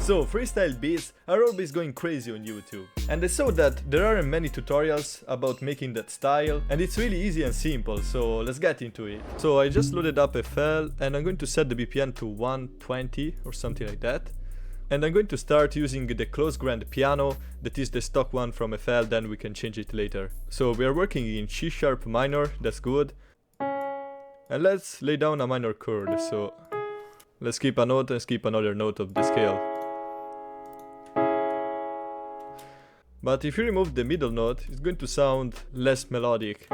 So, freestyle beats are always going crazy on YouTube. And I saw that there aren't many tutorials about making that style, and it's really easy and simple, so let's get into it. So I just loaded up FL, and I'm going to set the BPM to 120 or something like that. And I'm going to start using the close grand piano, that is the stock one from FL, then we can change it later. So we are working in C# minor, that's good. And let's lay down a minor chord, so let's skip a note and skip another note of the scale. But if you remove the middle note, it's going to sound less melodic.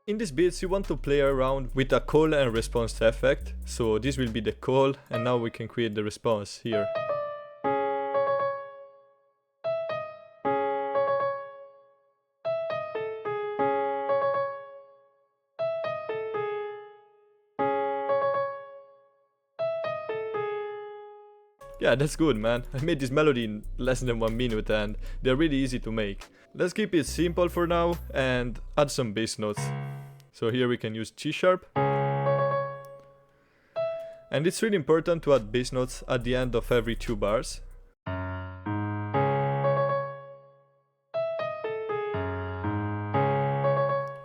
In these beats you want to play around with a call and response effect, so this will be the call and now we can create the response here. Yeah, that's good, man. I made this melody in less than 1 minute and they're really easy to make. Let's keep it simple for now and add some bass notes. So here we can use C#. And it's really important to add bass notes at the end of every 2 bars.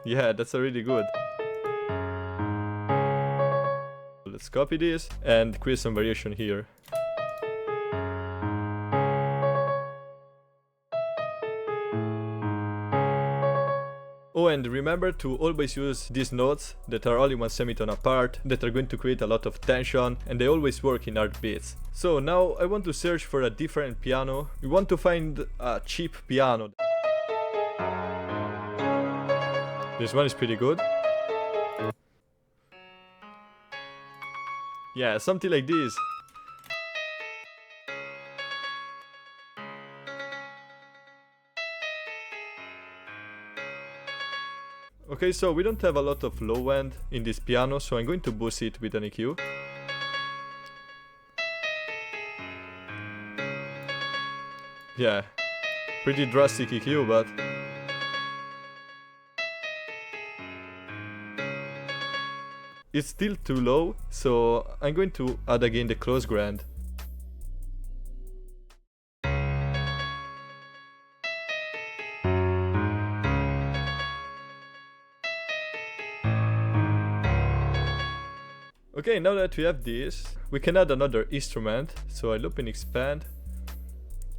Yeah, that's really good. Let's copy this and create some variation here. Oh, and remember to always use these notes that are only 1 semitone apart, that are going to create a lot of tension, and they always work in hard beats. So now I want to search for a different piano. We want to find a cheap piano. This one is pretty good. Yeah, something like this. Okay, so we don't have a lot of low end in this piano, so I'm going to boost it with an EQ. Yeah, pretty drastic EQ, but it's still too low, so I'm going to add again the close grand. Okay, now that we have this, we can add another instrument, so I loop and expand.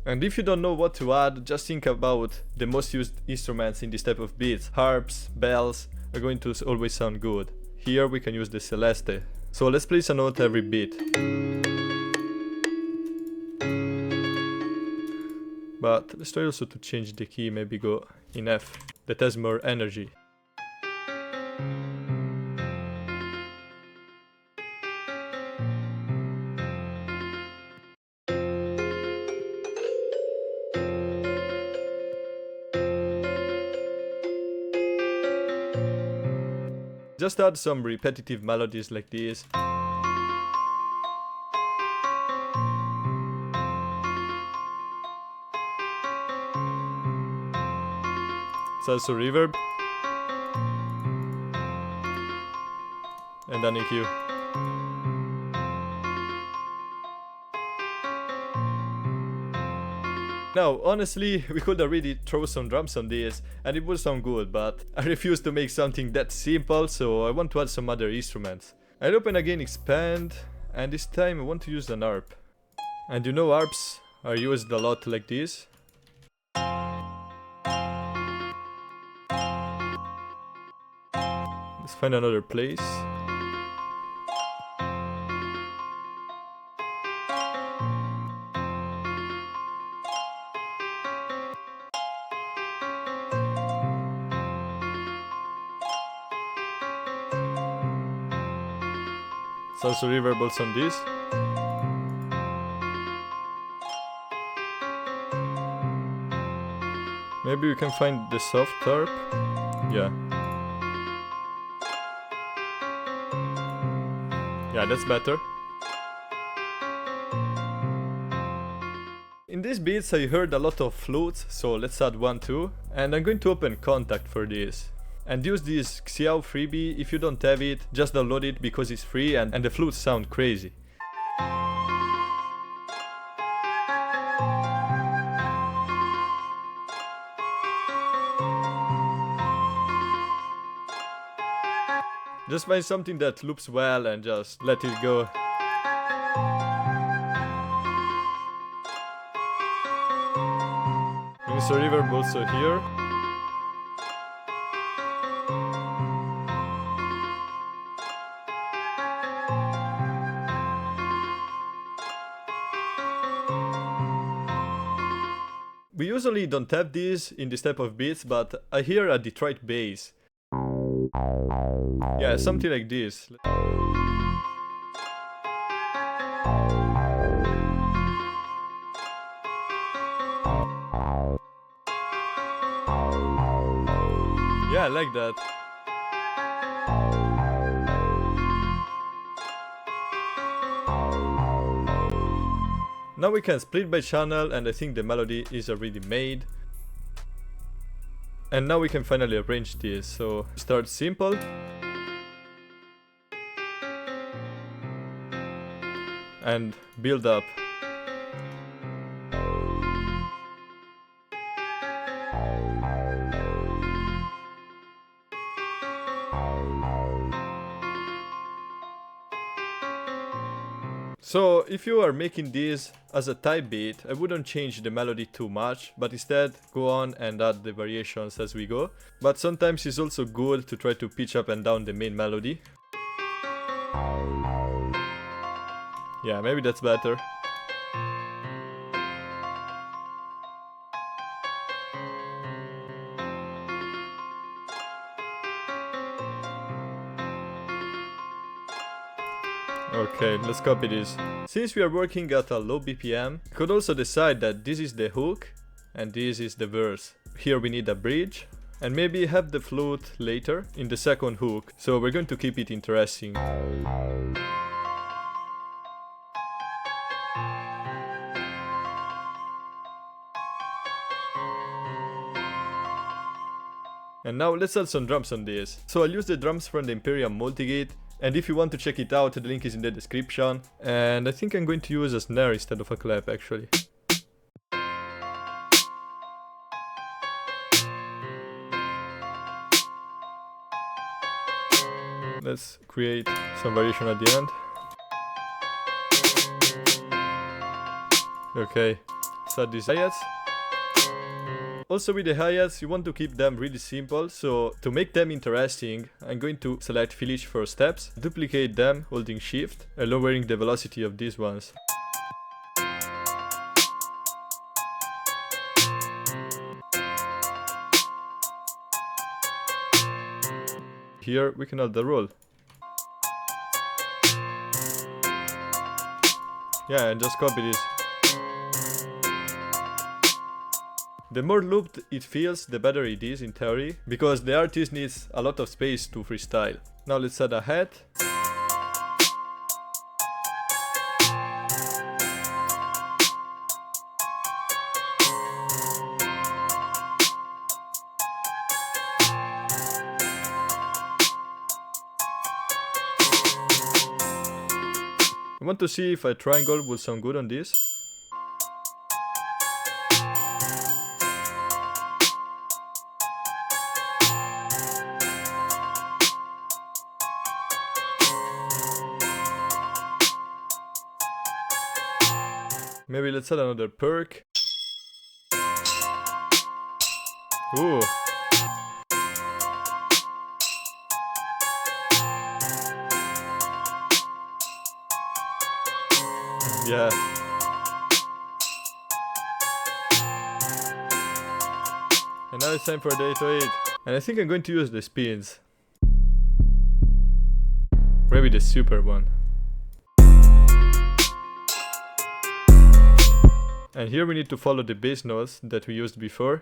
And if you don't know what to add, just think about the most used instruments in this type of beats. Harps, bells are going to always sound good. Here we can use the celeste. So let's place a note every beat. But let's try also to change the key, maybe go in F, that has more energy. Just add some repetitive melodies like this. It's also reverb. And an EQ. Now, honestly, we could already throw some drums on this and it would sound good, but I refuse to make something that simple, so I want to add some other instruments. I'll open again expand, and this time I want to use an Arp. And you know Arps are used a lot like this. Let's find another place. It's also reverbals on this. Maybe we can find the soft Arp. Yeah. Yeah, that's better. In these beats I heard a lot of flutes, so let's add one too. And I'm going to open Contact for this. And use this Xiao freebie. If you don't have it, just download it because it's free and the flutes sound crazy. Just find something that loops well and just let it go. Use a reverb also here. We usually don't have these in this type of beats, but I hear a Detroit bass. Yeah, something like this. Yeah, I like that. Now we can split by channel, and I think the melody is already made. And now we can finally arrange this. So start simple. And build up. So if you are making this as a type beat, I wouldn't change the melody too much, but instead go on and add the variations as we go. But sometimes it's also good to try to pitch up and down the main melody. Yeah, maybe that's better. Okay, let's copy this. Since we are working at a low BPM, we could also decide that this is the hook and this is the verse. Here we need a bridge and maybe have the flute later in the second hook. So we're going to keep it interesting. And now let's add some drums on this. So I'll use the drums from the Imperial Multigate. And if you want to check it out, the link is in the description. And I think I'm going to use a snare instead of a clap actually. Let's create some variation at the end. Okay, set these hi-hats. Also with the hi-hats, you want to keep them really simple, so to make them interesting, I'm going to select Village for steps, duplicate them holding shift, and lowering the velocity of these ones. Here we can add the roll. Yeah, and just copy this. The more looped it feels, the better it is in theory, because the artist needs a lot of space to freestyle. Now let's add a hat. I want to see if a triangle would sound good on this. Maybe let's add another perk. Ooh. Yeah. And now it's time for the 808. And I think I'm going to use the spins. Maybe the super one. And here we need to follow the bass notes that we used before.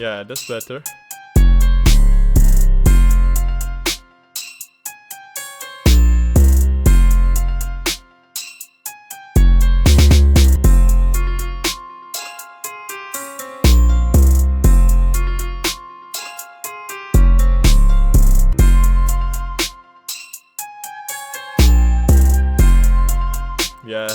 Yeah, that's better. Yeah,